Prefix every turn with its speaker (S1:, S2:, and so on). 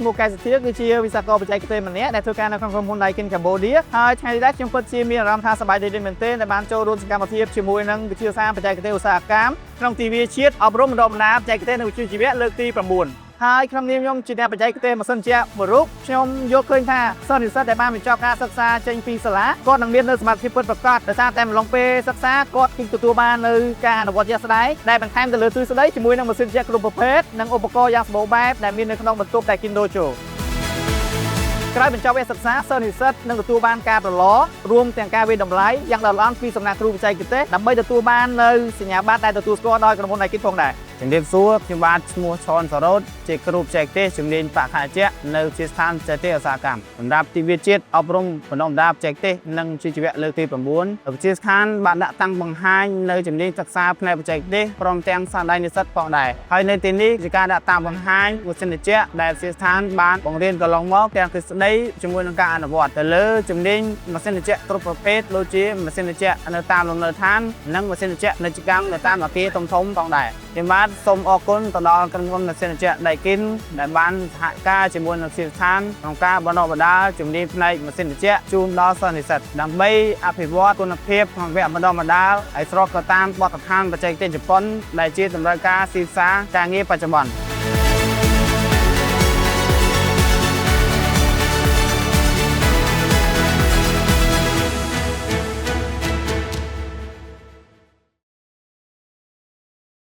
S1: ឈ្មោះកែសធាគឺជាវិស្វករបច្ចេកទេសម្នាក់ដែលធ្វើការនៅក្នុងក្រុមហ៊ុន Daikin Cambodia ហើយថ្ងៃនេះខ្ញុំពិតជាមានអារម្មណ៍ថាសប្បាយរីករាយមែនទែនដែលបានចូលរួមសកម្មភាពជាមួយនឹងវិទ្យាសាស្ត្របច្ចេកទេសឧស្សាហកម្មក្នុងទិវាជាតិអប់រំបណ្ដុះបណ្ដាលបច្ចេកទេសនិងវិជ្ជាជីវៈលើកទី9ហើយក្នុងនាមខ្ញុំជាអ្នកបច្ចេកទេសម៉ាស៊ីនជាមួយរូបខ្ញុំយល់ឃើញថាសិស្សនិស្សិតដែលបានបញ្ចប់ការសិក្សាចេញពីសាលាគាត់នឹងមាននូវសមត្ថភាពពិតប្រាកដដោយសារតែម្លងពេលសិក្សាគាត់នឹងទទួលបាននូវការអនុវត្តជាក់ស្ដែងដែលបន្ថែមទៅលើទ្រឹស្ដីជាមួយនឹងម៉ាស៊ីនជាគ្រប់ប្រភេទនិងឧបករណ៍យ៉ាងសម្បូរបែបដែលមាននៅក្នុងបន្ទប់ Daikin Dojo ក្រោយបញ្ចប់វគ្គសិក្សាសិស្សនិស្សិតនឹងទទួលបានការប្រឡងរួមទាំងការវិតម្លៃយ៉ាងល្អិតល្អន់ពីសំណាក់គ្រូបច្ចេកទេសដើម្បីទទួលបាននូវសញ្ញាបត្រដែលទទួលស្គាល់ដោយក្រុមហ៊ុន Daikin ផងដែរជំរាបសួរខ្ញុំបាទឈ្មោះឆនសរ៉ូតជាគ្រូបច្ចេកទេសជំនាញបច្ចេកទេសនៅវិទ្យាស្ថានបច្ចេកទេសឧស្សាហកម្មសម្រាប់ទិវាជាតិអប់រំបណ្ដុះបណ្ដាលបច្ចេកទេសនិងវិជ្ជាជីវៈលើកទី9វិទ្យាស្ថានបានដាក់តាំងបង្ហាញនៅជំនាញសិក្សាផ្នែកបច្ចេកទេសព្រមទាំងសាលានិស្សិតផងដែរហើយនៅទីនេះជាការដាក់តាំងបង្ហាញម៉ាស៊ីនត្រជាក់ដែលវិទ្យាស្ថានបានបង្រៀនកន្លងមកទាំងទ្រឹស្ដីជាមួយនឹងការអនុវត្តទៅលើជំនាញម៉ាស៊ីនត្រជាក់គ្រប់ប្រភេទដូចជាម៉ាស៊ីនត្រជាក់នៅតាមលំនៅឋាននិងម៉ាស៊ីនត្រជាក់នៅចកម្មនៅតាមអគារធំៗផងដែរខ្ញុំបាទសូមអរគុណទៅដល់ក្រុមហ៊ុនម៉ាស៊ីនត្រជាក់ Daikin ដែលបានសហការជាមួយនឹងវិទ្យាស្ថានក្នុងការបណ្ដុះបណ្ដាលជំនាញផ្នែកម៉ាស៊ីនត្រជាក់ជូនដល់សិស្សនិស្សិតដើម្បីអភិវឌ្ឍគុណភាពក្នុងវគ្គបណ្ដុះបណ្ដាលឲ្យស្របទៅតាមបទដ្ឋានបច្ចេកទេសជប៉ុនដែលជាតម្រូវការទីផ្សារការងារបច្ចុប្បន្ន